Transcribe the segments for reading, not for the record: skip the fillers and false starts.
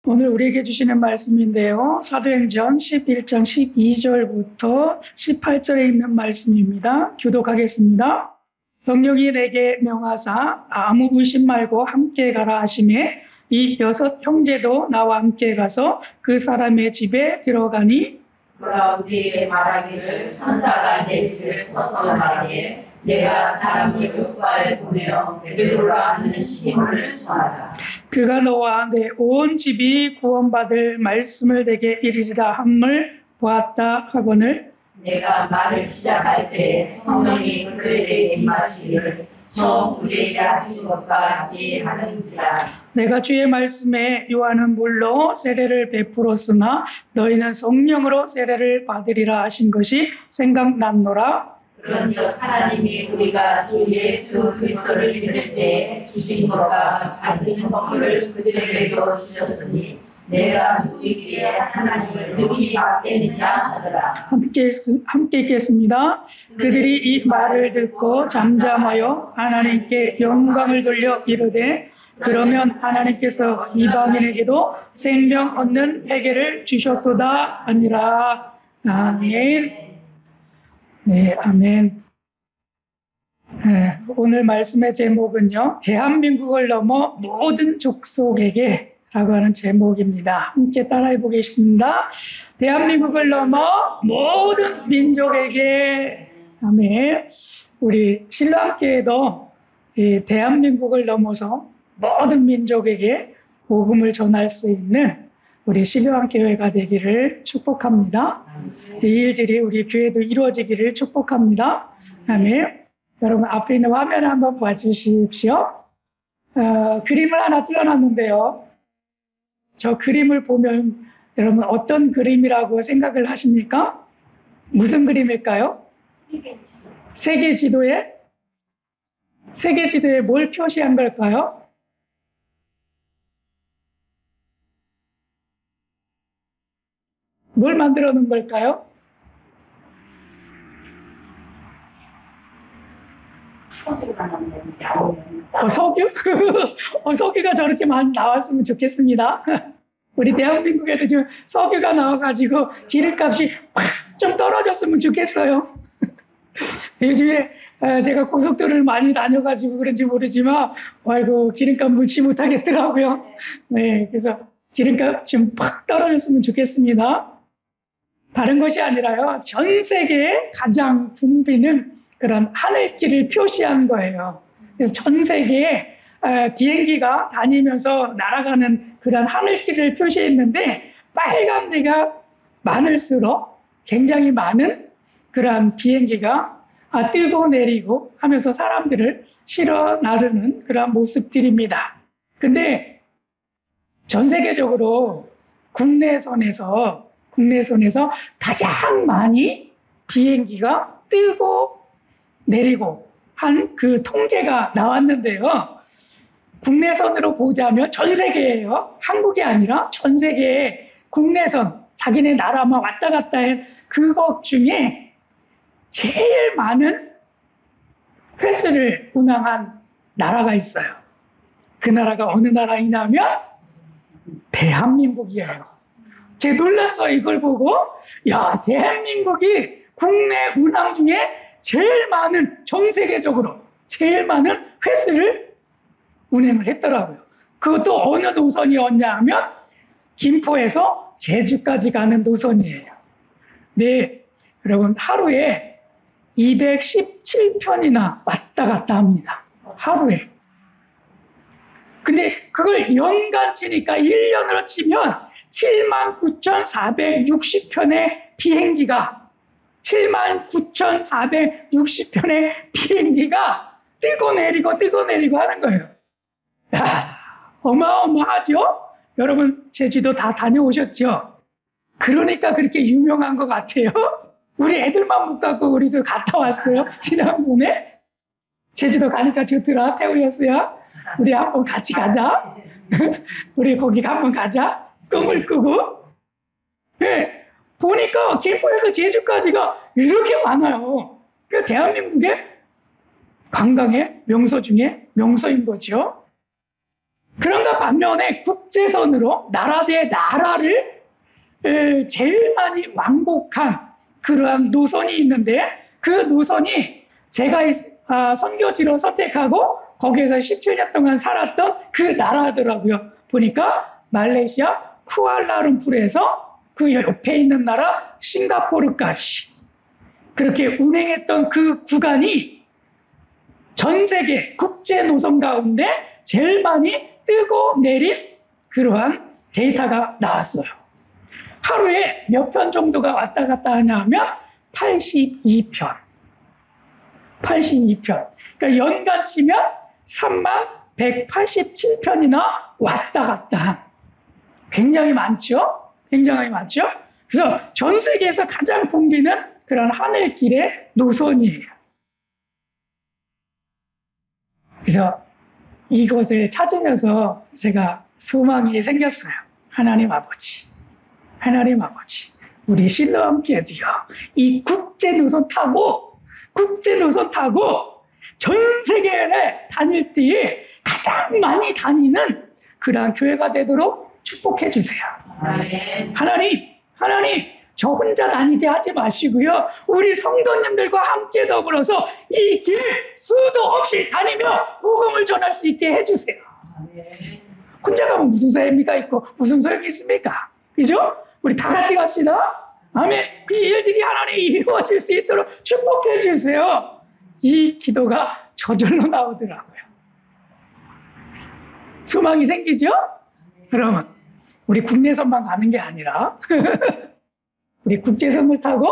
오늘 우리에게 주시는 말씀인데요. 사도행전 11장 12절부터 18절에 있는 말씀입니다. 교독하겠습니다. 성령이 내게 명하사 아무 의심 말고 함께 가라 하시매 이 6 형제도 나와 함께 가서 그 사람의 집에 들어가니 그가 우리에게 말하기를 천사가 내 집에 서서 말하기에 내가 사람을 요바에 보내어 베드로라 하는 시몬을 전하라. 그가 너와 내 온 집이 구원받을 말씀을 내게 이르리라 함을 보았다 하거늘 내가 말을 시작할 때 성령이 그들에게 임하시기를 저 우리에게 하신 것과 같이 하는지라. 내가 주의 말씀에 요한은 물로 세례를 베풀었으나 너희는 성령으로 세례를 받으리라 하신 것이 생각났노라. 그런즉 하나님이 우리가 주 예수 그리스도를 믿을 때 주신 것과 같은 선물을 그들에게도 주셨으니 내가 누구이기에 하나님을 능히 받겠느냐 하더라. 함께 읽겠습니다. 그들이 이 말을 듣고 잠잠하여 하나님께 영광을 돌려 이르되 그러면 하나님께서 이방인에게도 생명 얻는 회개를 주셨도다 하니라. 아멘. 네, 아멘. 네, 오늘 말씀의 제목은요, 대한민국을 넘어 모든 족속에게 라고 하는 제목입니다. 함께 따라해 보겠습니다. 대한민국을 넘어 모든 민족에게. 아멘. 우리 신랑교회도 이 대한민국을 넘어서 모든 민족에게 복음을 전할 수 있는 우리 신랑교회가 되기를 축복합니다. 이 일들이 우리 교회도 이루어지기를 축복합니다. 아멘. 여러분 앞에 있는 화면을 한번 봐주십시오. 그림을 하나 띄워놨는데요. 저 그림을 보면 여러분 어떤 그림이라고 생각을 하십니까? 무슨 그림일까요? 세계 지도에 뭘 표시한 걸까요? 뭘 만들어 놓은 걸까요? 석유? 석유가 저렇게 많이 나왔으면 좋겠습니다. 우리 대한민국에도 지금 석유가 나와가지고 기름값이 확 좀 떨어졌으면 좋겠어요. 요즘에 제가 고속도로를 많이 다녀가지고 그런지 모르지만 아이고 기름값 무치 못하겠더라고요. 네, 그래서 기름값 좀 팍 떨어졌으면 좋겠습니다. 다른 것이 아니라요. 전 세계에 가장 붐비는 그런 하늘길을 표시한 거예요. 그래서 전 세계에 비행기가 다니면서 날아가는 그런 하늘길을 표시했는데 빨간 데가 많을수록 굉장히 많은 그런 비행기가 뜨고 내리고 하면서 사람들을 실어 나르는 그런 모습들입니다. 근데 전 세계적으로 국내선에서 가장 많이 비행기가 뜨고 내리고 한 그 통계가 나왔는데요. 국내선으로 보자면 전 세계예요. 한국이 아니라 전 세계의 국내선, 자기네 나라만 왔다 갔다 한 그것 중에 제일 많은 횟수를 운항한 나라가 있어요. 그 나라가 어느 나라이냐면 대한민국이에요. 제가 놀랐어요. 이걸 보고 야, 대한민국이 국내 운항 중에 제일 많은, 전 세계적으로 제일 많은 횟수를 운행을 했더라고요. 그것도 어느 노선이었냐 하면 김포에서 제주까지 가는 노선이에요. 네, 여러분 하루에 217편이나 왔다 갔다 합니다. 하루에. 근데 그걸 연간 치니까 1년으로 치면 79,460편의 비행기가 79,460편의 비행기가 뜨고 내리고 하는 거예요. 야, 어마어마하죠? 여러분 제주도 다 다녀오셨죠? 그러니까 그렇게 유명한 것 같아요. 우리 애들만 못 가고 우리도 갔다 왔어요. 지난번에 제주도 가니까 좋더라. 태우였어요. 우리 한번 같이 가자. 우리 거기 한번 가자. 꿈을 꾸고. 네, 보니까 김포에서 제주까지가 이렇게 많아요. 그 대한민국의 관광의 명소 중에 명소인 거죠. 그런가 반면에 국제선으로 나라 대 나라를 제일 많이 왕복한 그러한 노선이 있는데 그 노선이 제가 선교지로 선택하고 거기에서 17년 동안 살았던 그 나라더라고요. 보니까 말레이시아 쿠알라룸푸르에서 그 옆에 있는 나라 싱가포르까지 그렇게 운행했던 그 구간이 전 세계 국제 노선 가운데 제일 많이 뜨고 내린 그러한 데이터가 나왔어요. 하루에 몇 편 정도가 왔다 갔다 하냐 하면 82편. 82편. 그러니까 연간 치면 3187편이나 왔다 갔다 한. 굉장히 많죠? 굉장히 많죠? 그래서 전 세계에서 가장 붐비는 그런 하늘길의 노선이에요. 그래서 이것을 찾으면서 제가 소망이 생겼어요. 하나님 아버지, 하나님 아버지, 우리 신과 함께 드려 이 국제 노선 타고 전 세계를 다닐 때에 가장 많이 다니는 그러한 교회가 되도록 축복해 주세요. 하나님, 저 혼자 다니게 하지 마시고요. 우리 성도님들과 함께 더불어서 이 길 수도 없이 다니며 복음을 전할 수 있게 해주세요. 혼자 가면 무슨 소용이가 있고 무슨 소용이 있습니까? 그죠? 우리 다 같이 갑시다. 아멘. 그 일들이 하나님이 이루어질 수 있도록 축복해 주세요. 이 기도가 저절로 나오더라고요. 소망이 생기죠? 그러면 우리 국내선만 가는 게 아니라 우리 국제선을 타고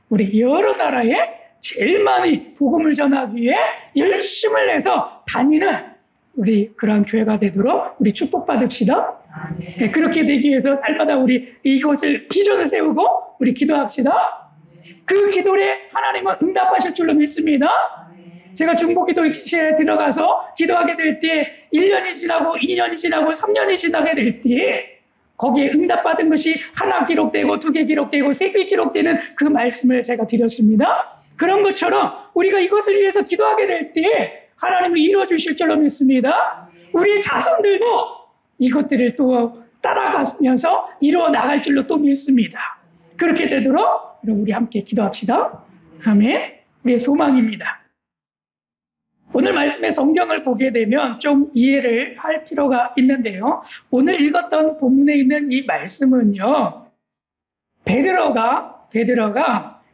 우리 여러 나라에 제일 많이 복음을 전하기 위해 열심을 내서 다니는 우리 그러한 교회가 되도록 우리 축복받읍시다. 네, 그렇게 되기 위해서 날마다 우리 이것을 비전을 세우고 우리 기도합시다. 그 기도에 하나님은 응답하실 줄로 믿습니다. 제가 중보기도실에 들어가서 기도하게 될 때 1년이 지나고 2년이 지나고 3년이 지나게 될 때 거기에 응답받은 것이 하나 기록되고 2개 기록되고 3개 기록되는 그 말씀을 제가 드렸습니다. 그런 것처럼 우리가 이것을 위해서 기도하게 될 때 하나님이 이루어주실 줄로 믿습니다. 우리의 자손들도 이것들을 또 따라가면서 이루어 나갈 줄로 또 믿습니다. 그렇게 되도록 우리 함께 기도합시다. 아멘. 우리의 소망입니다. 오늘 말씀의 성경을 보게 되면 좀 이해를 할 필요가 있는데요. 오늘 읽었던 본문에 있는 이 말씀은요. 베드로가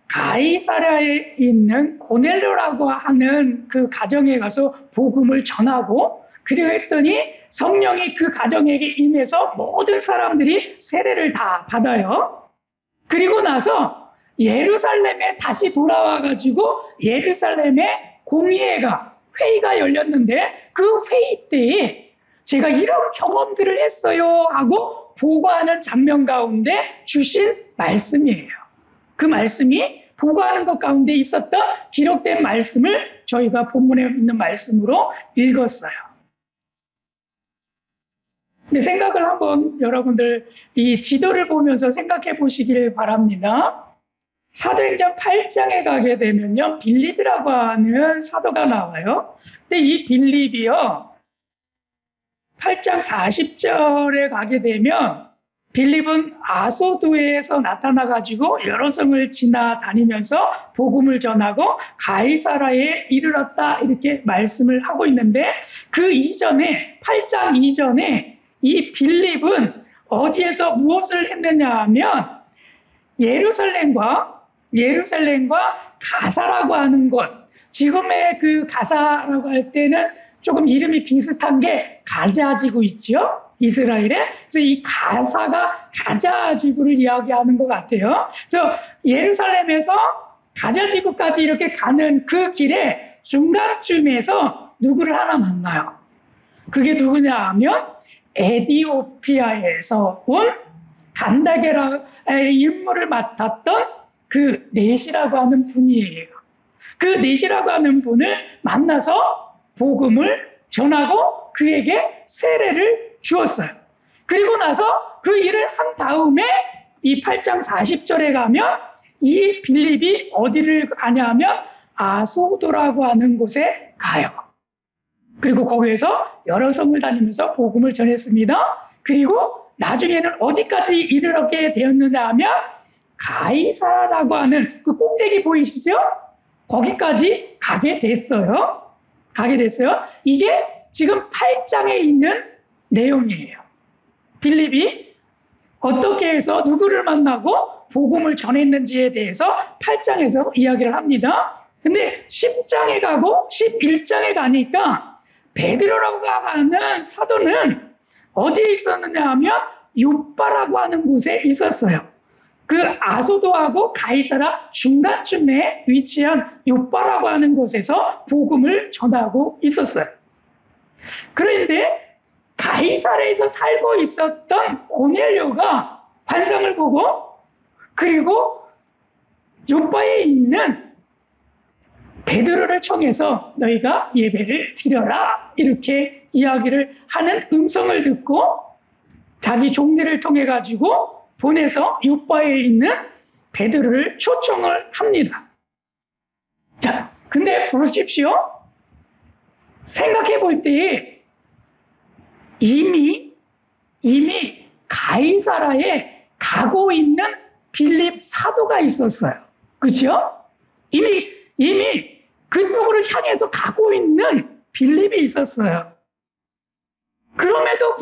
가이사랴에 있는 고넬료라고 하는 그 가정에 가서 복음을 전하고 그리고 했더니 성령이 그 가정에게 임해서 모든 사람들이 세례를 다 받아요. 그리고 나서 예루살렘에 다시 돌아와가지고 예루살렘에 회의가 열렸는데 그 회의 때에 제가 이런 경험들을 했어요 하고 보고하는 장면 가운데 주신 말씀이에요. 그 말씀이 보고하는 것 가운데 있었던 기록된 말씀을 저희가 본문에 있는 말씀으로 읽었어요. 근데 생각을 한번 여러분들 이 지도를 보면서 생각해 보시길 바랍니다. 사도행전 8장에 가게 되면요. 빌립이라고 하는 사도가 나와요. 근데 이 빌립이요. 8장 40절에 가게 되면 빌립은 아소도에서 나타나가지고 여러 성을 지나다니면서 복음을 전하고 가이사라에 이르렀다 이렇게 말씀을 하고 있는데 그 이전에 8장 이전에 이 빌립은 어디에서 무엇을 했느냐 하면 예루살렘과 가사라고 하는 곳, 지금의 그 가사라고 할 때는 조금 이름이 비슷한 게 가자지구 있죠? 이스라엘에. 그래서 이 가사가 가자지구를 이야기하는 것 같아요. 그래서 예루살렘에서 가자지구까지 이렇게 가는 그 길에 중간쯤에서 누구를 하나 만나요. 그게 누구냐 하면 에디오피아에서 온 간다게라의 임무를 맡았던 그 넷이라고 하는 분이에요. 그 넷이라고 하는 분을 만나서 복음을 전하고 그에게 세례를 주었어요. 그리고 나서 그 일을 한 다음에 이 8장 40절에 가면 이 빌립이 어디를 가냐 하면 아소도라고 하는 곳에 가요. 그리고 거기에서 여러 성을 다니면서 복음을 전했습니다. 그리고 나중에는 어디까지 이르게 되었느냐 하면 가이사라고 하는 그 꼭대기 보이시죠? 거기까지 가게 됐어요. 이게 지금 8장에 있는 내용이에요. 빌립이 어떻게 해서 누구를 만나고 복음을 전했는지에 대해서 8장에서 이야기를 합니다. 근데 10장에 가고 11장에 가니까 베드로라고 하는 사도는 어디에 있었느냐 하면 요빠라고 하는 곳에 있었어요. 그 아소도하고 가이사라 중간쯤에 위치한 요빠라고 하는 곳에서 복음을 전하고 있었어요. 그런데 가이사라에서 살고 있었던 고넬료가 환상을 보고 그리고 요빠에 있는 베드로를 청해서 너희가 예배를 드려라 이렇게 이야기를 하는 음성을 듣고 자기 종들을 통해 가지고 보내서 요빠에 있는 베드로를 초청을 합니다. 자, 근데 보십시오. 생각해 볼 때 이미 가이사라에 가고 있는 빌립 사도가 있었어요. 그렇죠? 이미 그쪽으로 향해서 가고 있는 빌립이 있었어요. 그럼에도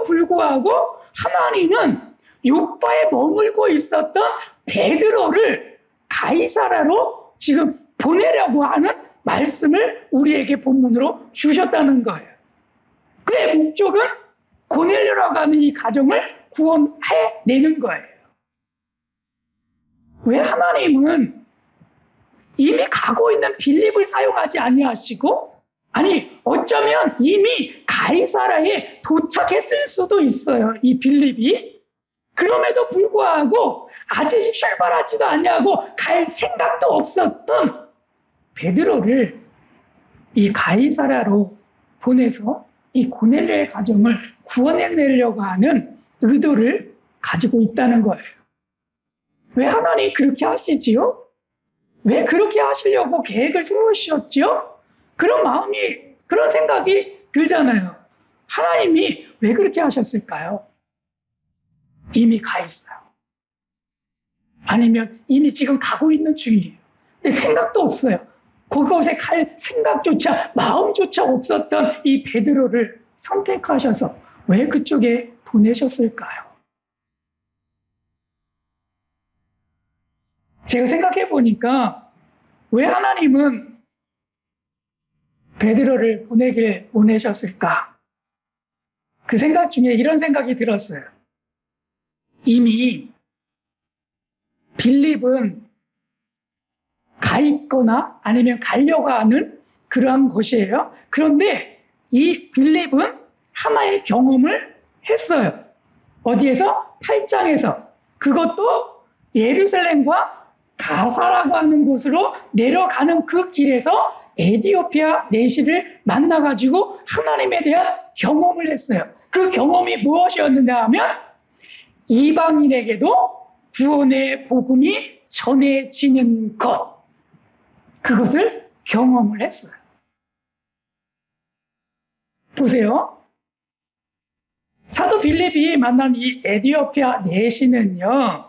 불구하고 하나님은 요빠에 머물고 있었던 베드로를 가이사라로 지금 보내려고 하는 말씀을 우리에게 본문으로 주셨다는 거예요. 그의 목적은 고넬료라고 하는 이 가정을 구원해내는 거예요. 왜 하나님은 이미 가고 있는 빌립을 사용하지 아니하시고 어쩌면 이미 가이사라에 도착했을 수도 있어요. 이 빌립이. 그럼에도 불구하고 아직 출발하지도 아니하고 갈 생각도 없었던 베드로를 이 가이사라로 보내서 이 고넬료의 가정을 구원해내려고 하는 의도를 가지고 있다는 거예요. 왜 하나님이 그렇게 하시지요? 왜 그렇게 하시려고 계획을 세우셨지요? 그런 생각이 들잖아요. 하나님이 왜 그렇게 하셨을까요? 이미 가 있어요. 아니면 이미 지금 가고 있는 중이에요. 근데 생각도 없어요. 그곳에 갈 생각조차, 마음조차 없었던 이 베드로를 선택하셔서 왜 그쪽에 보내셨을까요? 제가 생각해 보니까 왜 하나님은 베드로를 보내길 원하셨을까? 그 생각 중에 이런 생각이 들었어요. 이미 빌립은 가 있거나 아니면 가려고 하는 그러한 곳이에요. 그런데 이 빌립은 하나의 경험을 했어요. 어디에서? 8장에서. 그것도 예루살렘과 가사라고 하는 곳으로 내려가는 그 길에서 에디오피아 내시를 만나가지고 하나님에 대한 경험을 했어요. 그 경험이 무엇이었느냐 하면 이방인에게도 구원의 복음이 전해지는 것. 그것을 경험을 했어요. 보세요. 사도 빌립이 만난 이 에디오피아 내시는요.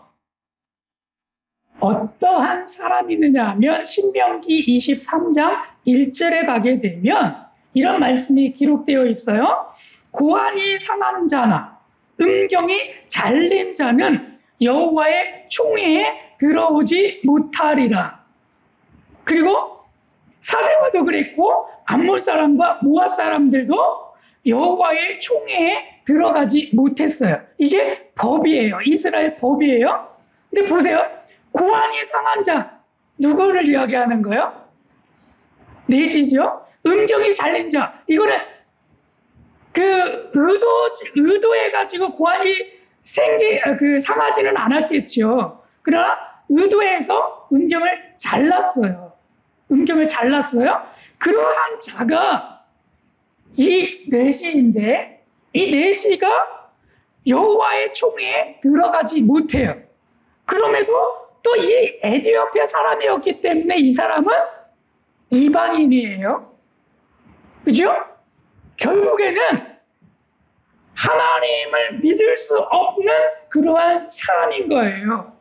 어떠한 사람이느냐 하면 신명기 23장 1절에 가게 되면 이런 말씀이 기록되어 있어요. 고환이 상한 자나 음경이 잘린 자는 여호와의 총회에 들어오지 못하리라. 그리고 사생아도 그랬고 암몬 사람과 모압 사람들도 여호와의 총회에 들어가지 못했어요. 이게 법이에요. 이스라엘 법이에요. 근데 보세요. 고환이 상한 자 누구를 이야기하는 거예요? 넷이죠. 음경이 잘린 자 이거를 그 의도해가지고 고환이 상하지는 않았겠죠. 그러나 의도해서 음경을 잘랐어요. 그러한 자가 이 넷이인데 이 넷이가 여호와의 총회에 들어가지 못해요. 그럼에도 또 이 에디오피아 사람이었기 때문에 이 사람은 이방인이에요. 그죠? 결국에는 하나님을 믿을 수 없는 그러한 사람인 거예요.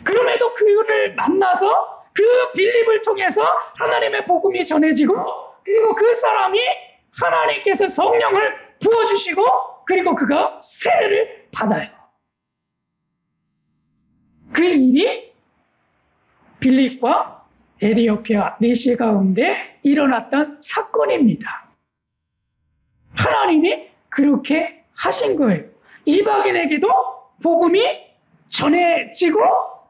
그럼에도 그를 만나서 그 빌립을 통해서 하나님의 복음이 전해지고, 그리고 그 사람이 하나님께서 성령을 부어주시고, 그리고 그가 세례를 받아요. 그 일이 빌립과 에티오피아 내시 가운데 일어났던 사건입니다. 하나님이 그렇게 하신 거예요. 이방인에게도 복음이 전해지고,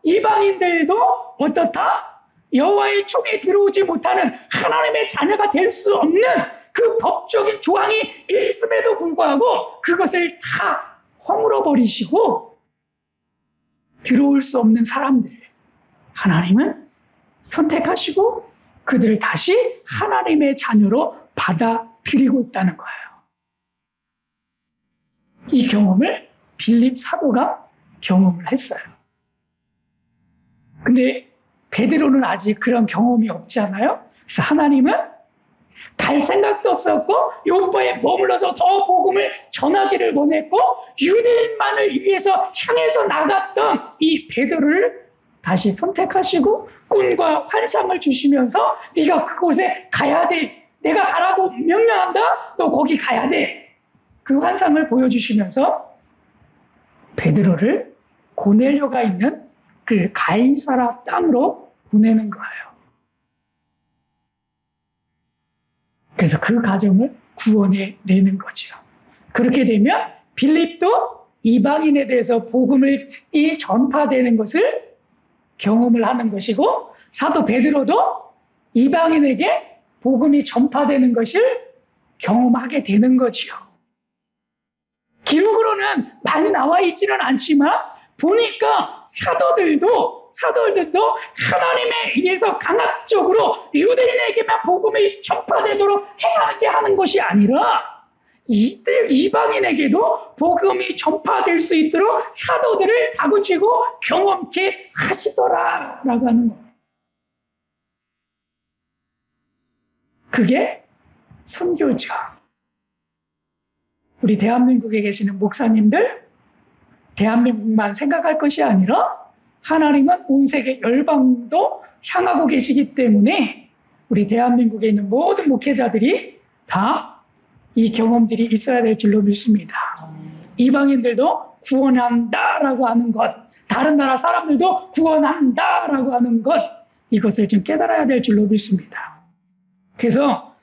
이방인들도 어떻다? 여호와의 총에 들어오지 못하는 하나님의 자녀가 될 수 없는 그 법적인 조항이 있음에도 불구하고 그것을 다 허물어 버리시고, 들어올 수 없는 사람들 하나님은 선택하시고 그들을 다시 하나님의 자녀로 받아들이고 있다는 거예요. 이 경험을 빌립 사도가 경험을 했어요. 근데 베드로는 아직 그런 경험이 없잖아요. 그래서 하나님은 갈 생각도 없었고 요포에 머물러서 더 복음을 전하기를 원했고, 유대인만을 위해서 향해서 나갔던 이 베드로를 다시 선택하시고 꿈과 환상을 주시면서 네가 그곳에 가야 돼. 내가 가라고 명령한다. 너 거기 가야 돼. 그 환상을 보여주시면서 베드로를 고넬료가 있는 그 가이사라 땅으로 보내는 거예요. 그래서 그 가정을 구원해 내는 거죠. 그렇게 되면 빌립도 이방인에 대해서 복음을 전파되는 것을 경험을 하는 것이고, 사도 베드로도 이방인에게 복음이 전파되는 것을 경험하게 되는 거지요. 기록으로는 많이 나와 있지는 않지만 보니까 사도들도 하나님에 의해서 강압적으로 유대인에게만 복음이 전파되도록 행하게 하는 것이 아니라 이방인에게도 복음이 전파될 수 있도록 사도들을 다그치고 경험케 하시더라라고 하는 거예요. 그게 선교죠. 우리 대한민국에 계시는 목사님들, 대한민국만 생각할 것이 아니라 하나님은 온 세계 열방도 향하고 계시기 때문에 우리 대한민국에 있는 모든 목회자들이 다 이 경험들이 있어야 될 줄로 믿습니다. 이방인들도 구원한다라고 하는 것, 다른 나라 사람들도 구원한다라고 하는 것, 이것을 좀 깨달아야 될 줄로 믿습니다. 그래서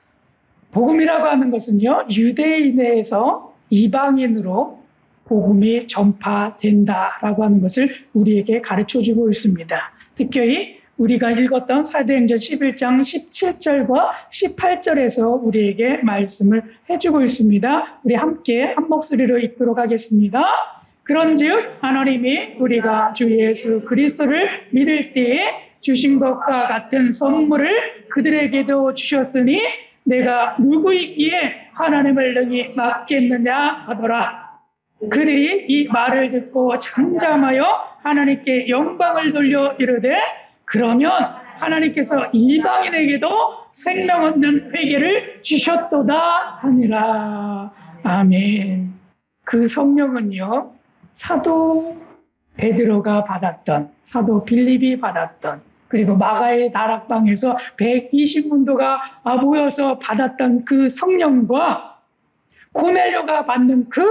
복음이라고 하는 것은요, 유대인에서 이방인으로 복음이 전파된다라고 하는 것을 우리에게 가르쳐주고 있습니다. 특히 우리가 읽었던 사도행전 11장 17절과 18절에서 우리에게 말씀을 해주고 있습니다. 우리 함께 한 목소리로 읽도록 하겠습니다. 그런즉 하나님이 우리가 주 예수 그리스도를 믿을 때에 주신 것과 같은 선물을 그들에게도 주셨으니 내가 누구이기에 하나님을 능히 맡겠느냐 하더라. 그들이 이 말을 듣고 잠잠하여 하나님께 영광을 돌려 이르되 그러면 하나님께서 이방인에게도 생명 얻는 회개를 주셨도다 하니라. 아멘. 그 성령은요, 사도 베드로가 받았던, 사도 빌립이 받았던, 그리고 마가의 다락방에서 120문도가 모여서 받았던 그 성령과 고넬료가 받는 그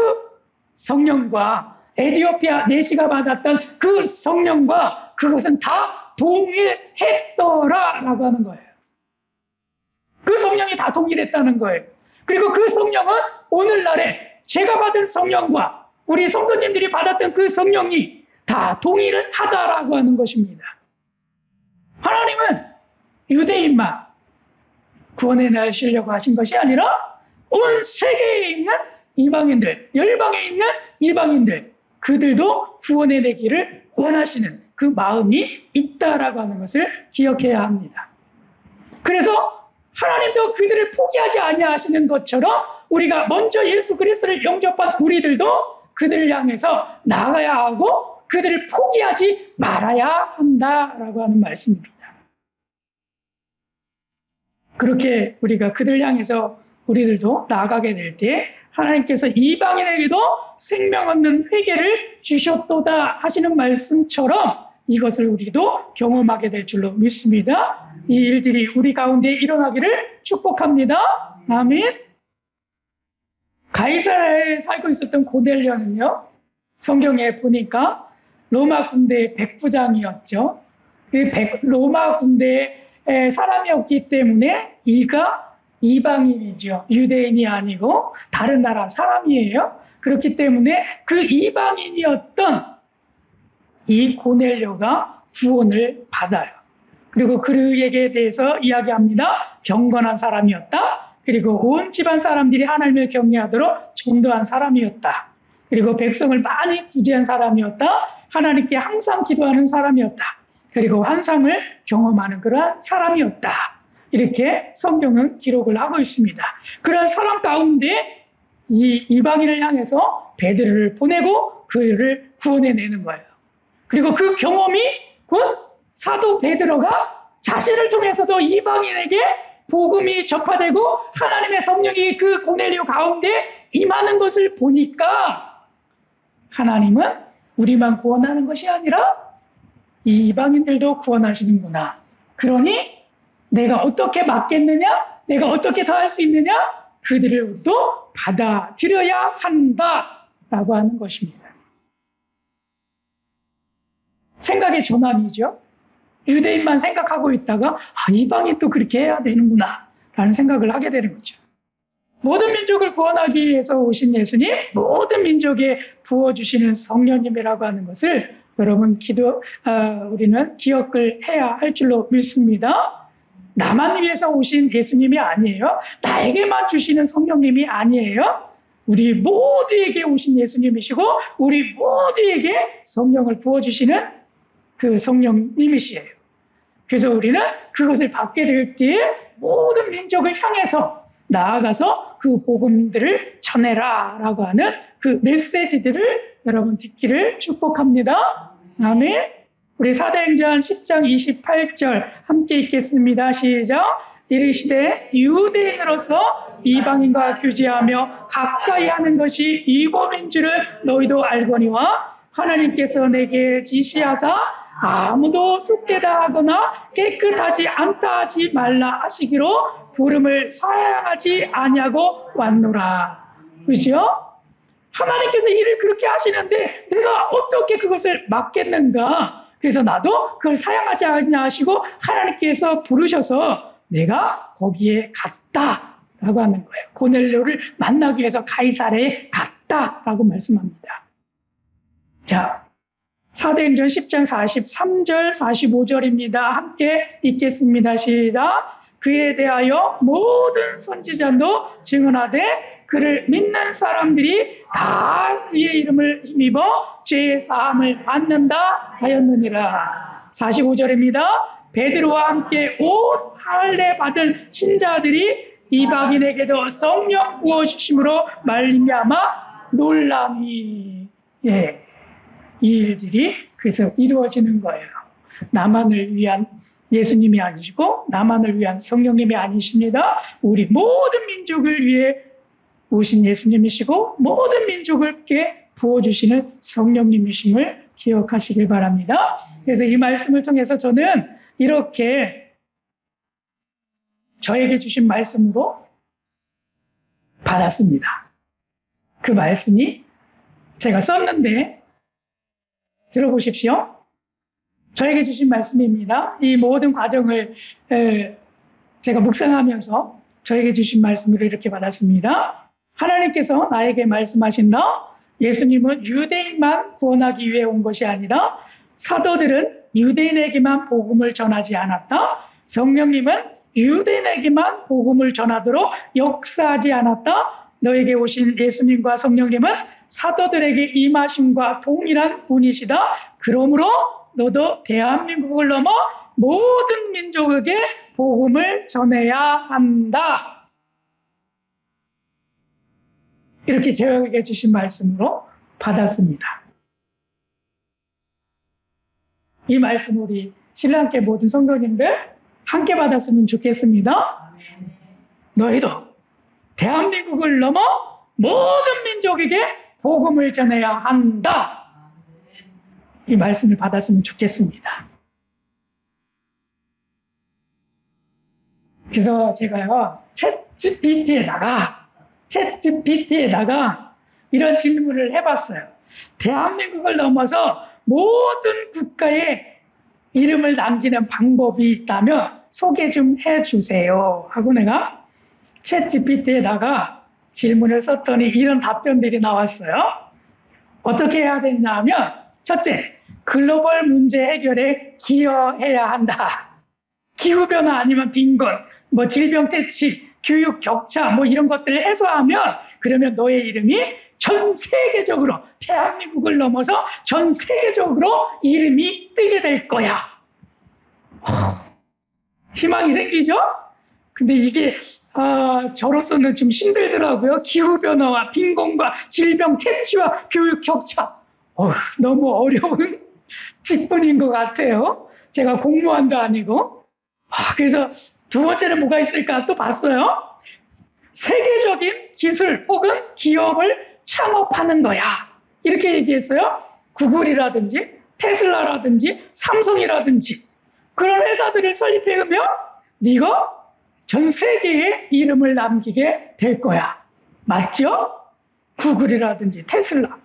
성령과 에티오피아 내시가 받았던 그 성령과 그것은 다 동일했더라라고 하는 거예요. 그 성령이 다 동일했다는 거예요. 그리고 그 성령은 오늘날에 제가 받은 성령과 우리 성도님들이 받았던 그 성령이 다 동일하다라고 하는 것입니다. 하나님은 유대인만 구원해 내시려고 하신 것이 아니라 온 세계에 있는 이방인들, 열방에 있는 이방인들, 그들도 구원해 내기를 원하시는 그 마음이 있다라고 하는 것을 기억해야 합니다. 그래서 하나님도 그들을 포기하지 아니하시는 것처럼 우리가 먼저 예수 그리스도를 영접한 우리들도 그들을 향해서 나아가야 하고 그들을 포기하지 말아야 한다라고 하는 말씀입니다. 그렇게 우리가 그들을 향해서 우리들도 나아가게 될 때 하나님께서 이방인에게도 생명 얻는 회개를 주셨도다 하시는 말씀처럼 이것을 우리도 경험하게 될 줄로 믿습니다. 이 일들이 우리 가운데 일어나기를 축복합니다. 아멘. 가이사라에 살고 있었던 고넬료는요, 성경에 보니까 로마 군대의 백부장이었죠. 로마 군대의 사람이었기 때문에 이가 이방인이죠. 유대인이 아니고 다른 나라 사람이에요. 그렇기 때문에 그 이방인이었던 이 고넬료가 구원을 받아요. 그리고 그에게 대해서 이야기합니다. 경건한 사람이었다. 그리고 온 집안 사람들이 하나님을 경외하도록 전도한 사람이었다. 그리고 백성을 많이 구제한 사람이었다. 하나님께 항상 기도하는 사람이었다. 그리고 환상을 경험하는 그러한 사람이었다. 이렇게 성경은 기록을 하고 있습니다. 그런 사람 가운데 이 이방인을 향해서 베드로를 보내고 그를 구원해내는 거예요. 그리고 그 경험이 곧 사도 베드로가 자신을 통해서도 이방인에게 복음이 전파되고 하나님의 성령이 그 고넬료 가운데 임하는 것을 보니까 하나님은 우리만 구원하는 것이 아니라 이 이방인들도 구원하시는구나. 그러니 내가 어떻게 맡겠느냐? 내가 어떻게 더할 수 있느냐? 그들을 또 받아들여야 한다라고 하는 것입니다. 생각의 전환이죠. 유대인만 생각하고 있다가 이방인도 그렇게 해야 되는구나 라는 생각을 하게 되는 거죠. 모든 민족을 구원하기 위해서 오신 예수님, 모든 민족에 부어주시는 성령님이라고 하는 것을 여러분 우리는 기억을 해야 할 줄로 믿습니다. 나만 위해서 오신 예수님이 아니에요. 나에게만 주시는 성령님이 아니에요. 우리 모두에게 오신 예수님이시고 우리 모두에게 성령을 부어주시는 그 성령님이시에요. 그래서 우리는 그것을 받게 될 때에 모든 민족을 향해서 나아가서 그 복음들을 전해라 라고 하는 그 메시지들을 여러분 듣기를 축복합니다. 아멘. 우리 사도행전 10장 28절 함께 읽겠습니다. 시작. 이르시되 유대인으로서 이방인과 교제하며 가까이 하는 것이 이범인 줄을 너희도 알거니와 하나님께서 내게 지시하사 아무도 쑥되다 하거나 깨끗하지 않다 하지 말라 하시기로 부름을 사양하지 아니하고 왔노라. 그죠? 하나님께서 일을 그렇게 하시는데 내가 어떻게 그것을 맡겠는가? 그래서 나도 그걸 사양하지 아니하시고 하나님께서 부르셔서 내가 거기에 갔다라고 하는 거예요. 고넬료를 만나기 위해서 가이사랴에 갔다라고 말씀합니다. 자, 사도행전 10장 43절 45절입니다. 함께 읽겠습니다. 시작. 그에 대하여 모든 선지자도 증언하되 그를 믿는 사람들이 다 그의 이름을 힘입어 죄의 사함을 받는다 하였느니라. 45절입니다. 베드로와 함께 온 할례 받은 신자들이 이방인에게도 성령 부어주심으로 말미암아 놀라니. 예. 이 일들이 그래서 이루어지는 거예요. 나만을 위한 예수님이 아니시고 나만을 위한 성령님이 아니십니다. 우리 모든 민족을 위해 오신 예수님이시고 모든 민족을께 부어주시는 성령님이심을 기억하시길 바랍니다. 그래서 이 말씀을 통해서 저는 이렇게 저에게 주신 말씀으로 받았습니다. 그 말씀이 제가 썼는데 들어보십시오. 저에게 주신 말씀입니다. 이 모든 과정을 제가 묵상하면서 저에게 주신 말씀을 이렇게 받았습니다. 하나님께서 나에게 말씀하신다. 예수님은 유대인만 구원하기 위해 온 것이 아니라 사도들은 유대인에게만 복음을 전하지 않았다. 성령님은 유대인에게만 복음을 전하도록 역사하지 않았다. 너에게 오신 예수님과 성령님은 사도들에게 임하심과 동일한 분이시다. 그러므로 너도 대한민국을 넘어 모든 민족에게 복음을 전해야 한다. 이렇게 저에게 주신 말씀으로 받았습니다. 이 말씀 우리 신랑께 모든 성도님들 함께 받았으면 좋겠습니다. 너희도 대한민국을 넘어 모든 민족에게 복음을 전해야 한다. 이 말씀을 받았으면 좋겠습니다. 그래서 제가요, 챗GPT에다가 이런 질문을 해봤어요. 대한민국을 넘어서 모든 국가에 이름을 남기는 방법이 있다면 소개 좀 해주세요. 하고 내가 챗GPT에다가 질문을 썼더니 이런 답변들이 나왔어요. 어떻게 해야 되냐 하면, 첫째, 글로벌 문제 해결에 기여해야 한다. 기후변화 아니면 빈곤, 뭐 질병 퇴치, 교육 격차, 뭐 이런 것들을 해소하면, 그러면 너의 이름이 전 세계적으로, 대한민국을 넘어서 전 세계적으로 이름이 뜨게 될 거야. 희망이 생기죠? 근데 이게 저로서는 좀 힘들더라고요. 기후변화와 빈곤과 질병 퇴치와 교육 격차. 너무 어려운 직분인 것 같아요. 제가 공무원도 아니고. 그래서 두 번째는 뭐가 있을까 또 봤어요. 세계적인 기술 혹은 기업을 창업하는 거야. 이렇게 얘기했어요. 구글이라든지 테슬라라든지 삼성이라든지 그런 회사들을 설립해보면 네가 전 세계에 이름을 남기게 될 거야. 맞죠? 구글이라든지 테슬라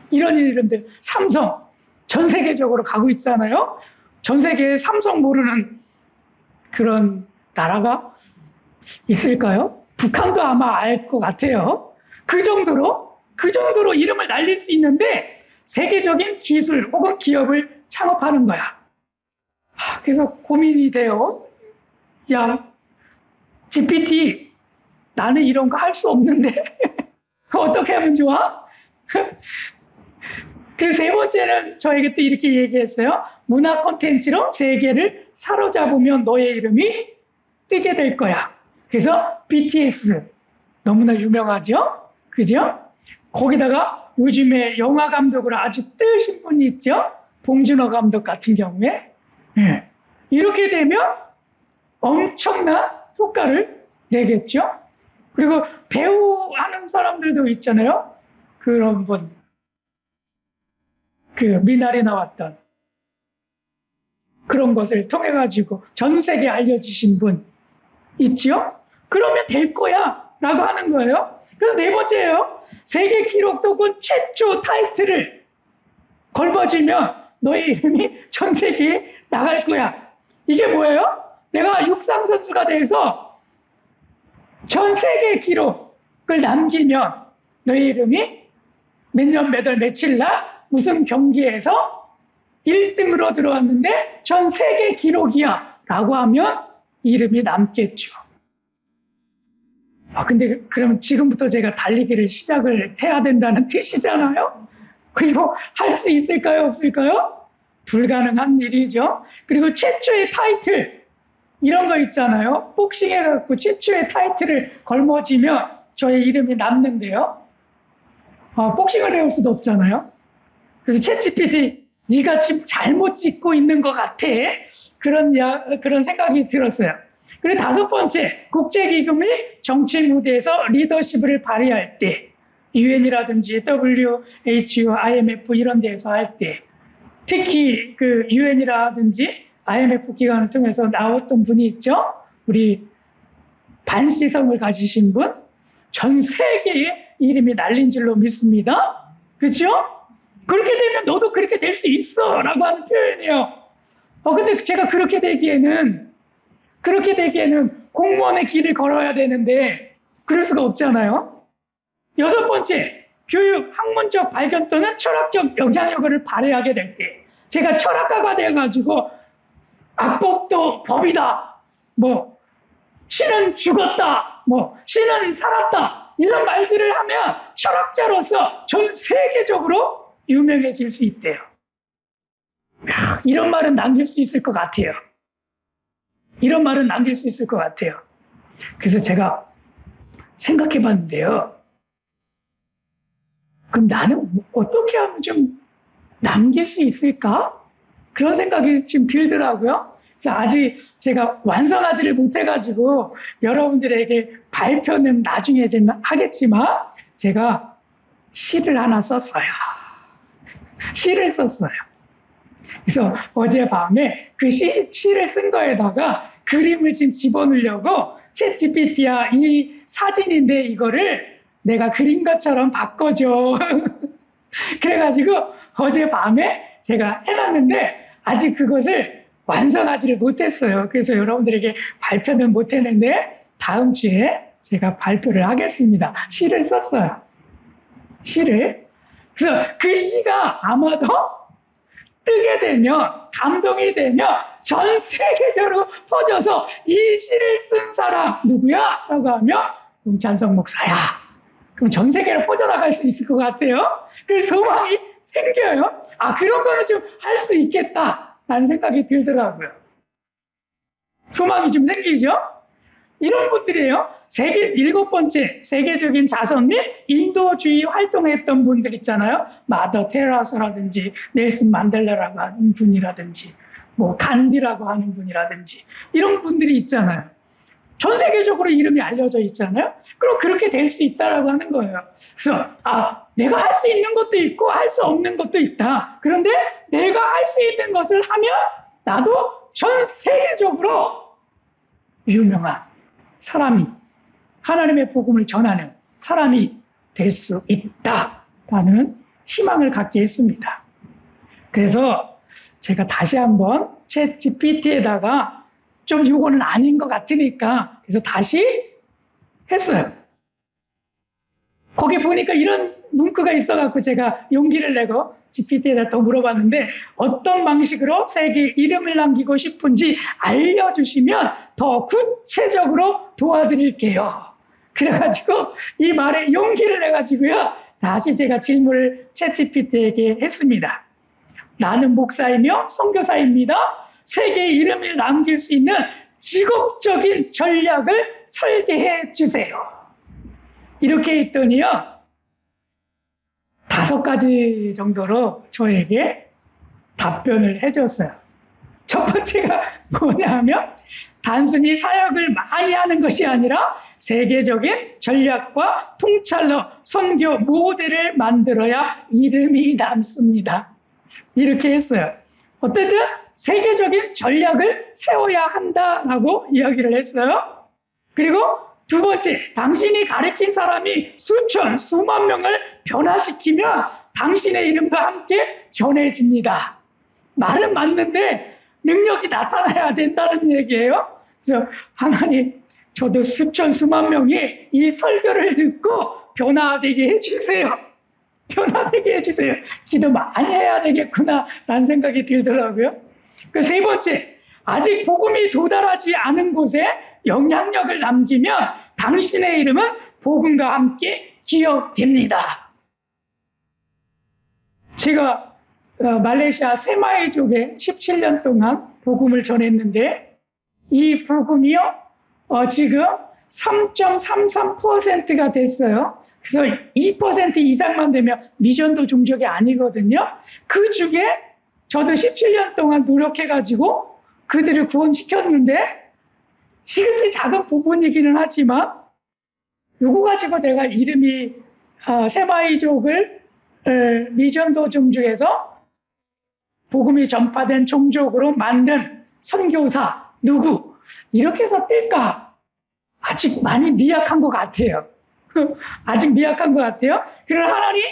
이런 이름들, 삼성 전 세계적으로 가고 있잖아요. 전 세계에 삼성 모르는 그런 나라가 있을까요? 북한도 아마 알 것 같아요. 그 정도로 이름을 날릴 수 있는데 세계적인 기술 혹은 기업을 창업하는 거야. 그래서 고민이 돼요. 야, GPT, 나는 이런 거 할 수 없는데 어떻게 하면 좋아? 그 세 번째는 저에게 또 이렇게 얘기했어요. 문화 콘텐츠로 세계를 사로잡으면 너의 이름이 뜨게 될 거야. 그래서 BTS 너무나 유명하죠? 그죠? 거기다가 요즘에 영화 감독으로 아주 뜨신 분이 있죠? 봉준호 감독 같은 경우에. 네. 이렇게 되면 엄청난 효과를 내겠죠? 그리고 배우 하는 사람들도 있잖아요? 그런 분. 그 미나리 나왔던 그런 것을 통해 가지고 전 세계에 알려지신 분 있죠? 그러면 될 거야 라고 하는 거예요. 그래서 네 번째예요. 세계 기록 또는 최초 타이틀을 걸머쥐면 너의 이름이 전 세계에 나갈 거야. 이게 뭐예요? 내가 육상 선수가 돼서 전 세계 기록을 남기면 너의 이름이 몇 년 몇 월 며칠 날 무슨 경기에서 1등으로 들어왔는데 전 세계 기록이야 라고 하면 이름이 남겠죠. 근데 그럼 지금부터 제가 달리기를 시작을 해야 된다는 뜻이잖아요. 그리고 할 수 있을까요? 없을까요? 불가능한 일이죠. 그리고 최초의 타이틀 이런 거 있잖아요. 복싱 해갖고 최초의 타이틀을 걸머쥐면 저의 이름이 남는데요. 복싱을 배울 수도 없잖아요. 그래서 챗GPT 네가 지금 잘못 찍고 있는 것 같아. 그런 생각이 들었어요. 그리고 다섯 번째, 국제기금이 정치 무대에서 리더십을 발휘할 때, UN이라든지 WHO, IMF 이런 데에서 할 때, 특히 그 UN이라든지 IMF 기관을 통해서 나왔던 분이 있죠? 우리 반시성을 가지신 분? 전 세계에 이름이 날린 줄로 믿습니다. 그렇죠? 그렇게 되면 너도 그렇게 될 수 있어 라고 하는 표현이에요. 근데 제가 그렇게 되기에는 공무원의 길을 걸어야 되는데 그럴 수가 없잖아요. 여섯 번째, 교육, 학문적 발견 또는 철학적 영향력을 발휘하게 될 때 제가 철학가가 돼가지고 악법도 법이다, 뭐 신은 죽었다, 뭐 신은 살았다 이런 말들을 하면 철학자로서 전 세계적으로 유명해질 수 있대요. 이런 말은 남길 수 있을 것 같아요. 그래서 제가 생각해 봤는데요. 그럼 나는 어떻게 하면 좀 남길 수 있을까? 그런 생각이 지금 들더라고요. 그래서 아직 제가 완성하지를 못해가지고 여러분들에게 발표는 나중에 좀 하겠지만 제가 시를 하나 썼어요. 시를 썼어요. 그래서 어젯밤에 그 시를 쓴 거에다가 그림을 지금 집어넣으려고 챗GPT야 이 사진인데 이거를 내가 그린 것처럼 바꿔줘. 그래가지고 어젯밤에 제가 해놨는데 아직 그것을 완성하지를 못했어요. 그래서 여러분들에게 발표는 못했는데 다음 주에 제가 발표를 하겠습니다. 시를 썼어요. 시를. 그래서 그 시가 아마도 뜨게 되면, 감동이 되면 전 세계적으로 퍼져서 이 시를 쓴 사람 누구야? 라고 하면 용찬성 목사야. 그럼 전 세계로 퍼져나갈 수 있을 것 같아요. 그래서 소망이 생겨요. 아, 그런 거는 좀 할 수 있겠다 라는 생각이 들더라고요. 소망이 좀 생기죠? 이런 분들이에요. 일곱 번째 세계적인 자선 및 인도주의 활동했던 분들 있잖아요. 마더 테라사라든지 넬슨 만델라라고 하는 분이라든지 뭐 간디라고 하는 분이라든지 이런 분들이 있잖아요. 전 세계적으로 이름이 알려져 있잖아요. 그럼 그렇게 될 수 있다라고 하는 거예요. 그래서 내가 할 수 있는 것도 있고 할 수 없는 것도 있다. 그런데 내가 할 수 있는 것을 하면 나도 전 세계적으로 유명한 사람이 하나님의 복음을 전하는 사람이 될 수 있다라는 희망을 갖게 했습니다. 그래서 제가 다시 한번 챗 GPT에다가 좀 이거는 아닌 것 같으니까 그래서 다시 했어요. 거기 보니까 이런 문구가 있어갖고 제가 용기를 내고 GPT에다 더 물어봤는데 어떤 방식으로 세계 이름을 남기고 싶은지 알려주시면 더 구체적으로 도와드릴게요. 그래가지고 이 말에 용기를 내가지고요. 다시 제가 질문을 챗GPT에게 했습니다. 나는 목사이며 선교사입니다. 세계 이름을 남길 수 있는 직업적인 전략을 설계해 주세요. 이렇게 했더니요. 5가지 정도로 저에게 답변을 해줬어요. 첫 번째가 뭐냐면 단순히 사역을 많이 하는 것이 아니라 세계적인 전략과 통찰로 선교 모델을 만들어야 이름이 남습니다. 이렇게 했어요. 어쨌든 세계적인 전략을 세워야 한다라고 이야기를 했어요. 그리고 두 번째, 당신이 가르친 사람이 수천, 수만 명을 변화시키면 당신의 이름도 함께 전해집니다. 말은 맞는데 능력이 나타나야 된다는 얘기예요. 그래서 하나님, 저도 수천, 수만 명이 이 설교를 듣고 변화되게 해주세요. 변화되게 해주세요. 기도 많이 해야 되겠구나 라는 생각이 들더라고요. 그 세 번째, 아직 복음이 도달하지 않은 곳에 영향력을 남기면 당신의 이름은 복음과 함께 기억됩니다. 제가 말레이시아 세마이족에 17년 동안 복음을 전했는데 이 복음이요 지금 3.33%가 됐어요. 그래서 2% 이상만 되면 미전도 종족이 아니거든요. 그 중에 저도 17년 동안 노력해가지고 그들을 구원시켰는데 시급이 작은 부분이기는 하지만 요거 가지고 내가 이름이 세마이족을 미전도 종족에서 복음이 전파된 종족으로 만든 선교사 누구 이렇게 해서 뜰까? 아직 많이 미약한 것 같아요. 아직 미약한 것 같아요. 그러나 하나님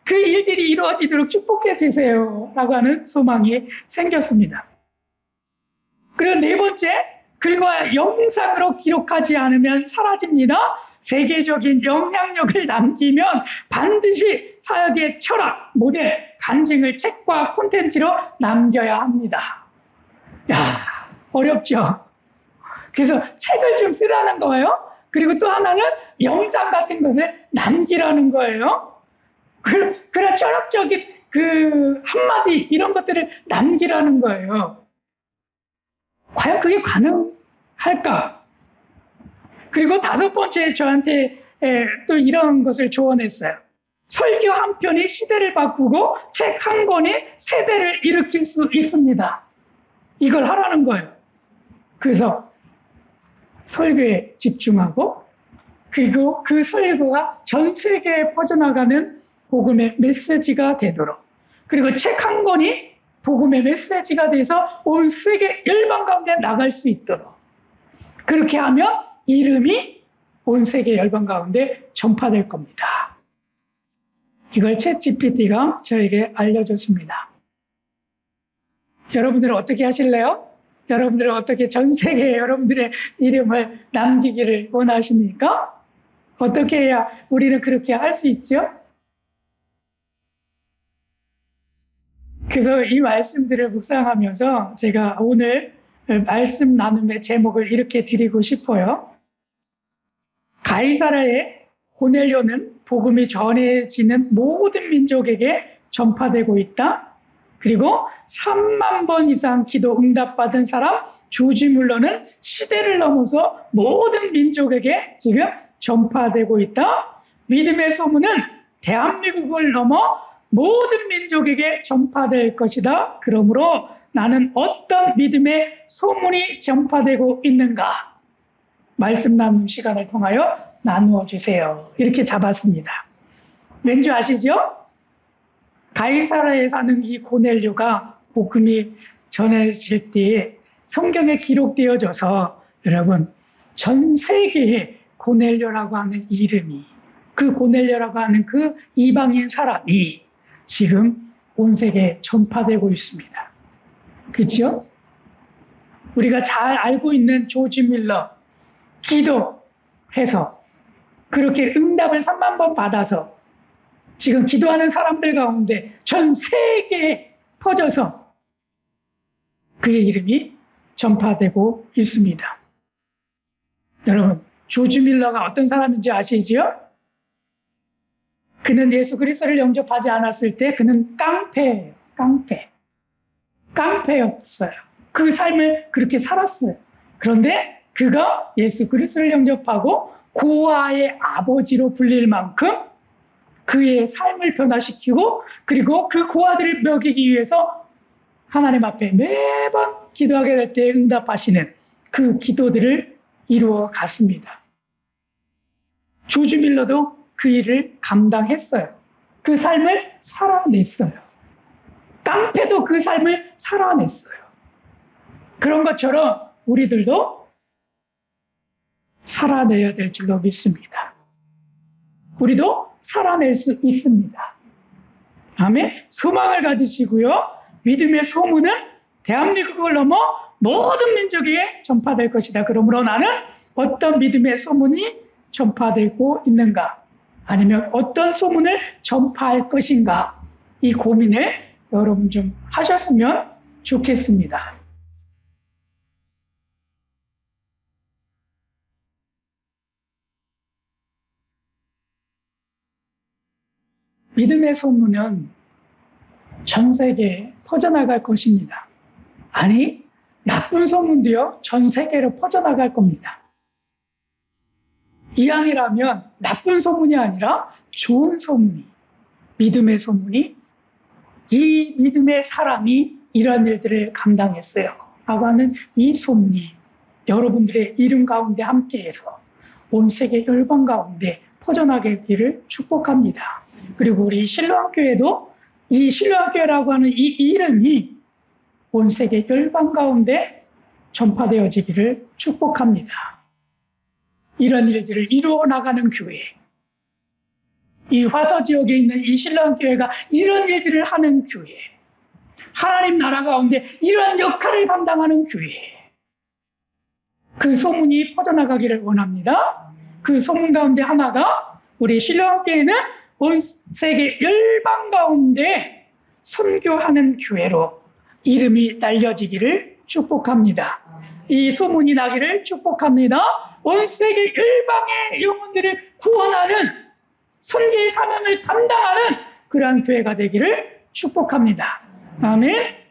그 일들이 이루어지도록 축복해 주세요 라고 하는 소망이 생겼습니다. 그리고 네 번째, 글과 영상으로 기록하지 않으면 사라집니다. 세계적인 영향력을 남기면 반드시 사역의 철학, 모델, 간증을 책과 콘텐츠로 남겨야 합니다. 야, 어렵죠? 그래서 책을 좀 쓰라는 거예요. 그리고 또 하나는 영상 같은 것을 남기라는 거예요. 그런 철학적인 그 한마디 이런 것들을 남기라는 거예요. 과연 그게 가능할까? 그리고 5번째 저한테 또 이런 것을 조언했어요. 설교 한 편이 시대를 바꾸고 책 한 권이 세대를 일으킬 수 있습니다. 이걸 하라는 거예요. 그래서 설교에 집중하고 그리고 그 설교가 전 세계에 퍼져나가는 복음의 메시지가 되도록 그리고 책 한 권이 복음의 메시지가 돼서 온 세계 열방 가운데 나갈 수 있도록 그렇게 하면 이름이 온 세계 열방 가운데 전파될 겁니다. 이걸 챗GPT가 저에게 알려줬습니다. 여러분들은 어떻게 하실래요? 여러분들은 어떻게 전 세계에 여러분들의 이름을 남기기를 원하십니까? 어떻게 해야 우리는 그렇게 할 수 있죠? 그래서 이 말씀들을 묵상하면서 제가 오늘 말씀 나눔의 제목을 이렇게 드리고 싶어요. 가이사라의 고넬료는 복음이 전해지는 모든 민족에게 전파되고 있다. 그리고 3만 번 이상 기도 응답받은 사람 조지 뮬러는 시대를 넘어서 모든 민족에게 지금 전파되고 있다. 믿음의 소문은 대한민국을 넘어 모든 민족에게 전파될 것이다. 그러므로 나는 어떤 믿음의 소문이 전파되고 있는가? 말씀 나눔 시간을 통하여 나누어 주세요. 이렇게 잡았습니다. 왠지 아시죠? 가이사라에 사는 이 고넬료가 복음이 전해질 때 성경에 기록되어져서 여러분 전 세계에 고넬료라고 하는 이름이 그 고넬료라고 하는 그 이방인 사람이 지금 온 세계에 전파되고 있습니다. 그렇죠? 우리가 잘 알고 있는 조지 밀러 기도해서 그렇게 응답을 3만 번 받아서 지금 기도하는 사람들 가운데 전 세계에 퍼져서 그의 이름이 전파되고 있습니다. 여러분, 조지 밀러가 어떤 사람인지 아시죠? 그는 예수 그리스도를 영접하지 않았을 때 그는 깡패예요. 깡패였어요. 그 삶을 그렇게 살았어요. 그런데 그가 예수 그리스도를 영접하고 고아의 아버지로 불릴 만큼 그의 삶을 변화시키고 그리고 그 고아들을 먹이기 위해서 하나님 앞에 매번 기도하게 될 때 응답하시는 그 기도들을 이루어 갔습니다. 조지 밀러도 그 일을 감당했어요. 그 삶을 살아냈어요. 깡패도 그 삶을 살아냈어요. 그런 것처럼 우리들도 살아내야 될 줄로 믿습니다. 우리도 살아낼 수 있습니다. 다음에 소망을 가지시고요. 믿음의 소문은 대한민국을 넘어 모든 민족에게 전파될 것이다. 그러므로 나는 어떤 믿음의 소문이 전파되고 있는가? 아니면 어떤 소문을 전파할 것인가? 이 고민을 여러분 좀 하셨으면 좋겠습니다. 믿음의 소문은 전 세계에 퍼져나갈 것입니다. 아니, 나쁜 소문도요, 전 세계로 퍼져나갈 겁니다. 이왕이라면 나쁜 소문이 아니라 좋은 소문이, 믿음의 소문이, 이 믿음의 사람이 이런 일들을 감당했어요. 라고 하는 이 소문이 여러분들의 이름 가운데 함께해서 온 세계 열방 가운데 퍼져나가기를 축복합니다. 그리고 우리 신로한교회도 이 신로한교회라고 하는 이 이름이 온 세계 열방 가운데 전파되어지기를 축복합니다. 이런 일들을 이루어 나가는 교회, 이 화서 지역에 있는 이 신로한교회가 이런 일들을 하는 교회, 하나님 나라 가운데 이런 역할을 감당하는 교회, 그 소문이 퍼져나가기를 원합니다. 그 소문 가운데 하나가 우리 신로한교회는 온 세계 열방 가운데 선교하는 교회로 이름이 날려지기를 축복합니다. 이 소문이 나기를 축복합니다. 온 세계 열방의 영혼들을 구원하는 선교의 사명을 감당하는 그러한 교회가 되기를 축복합니다. 아멘.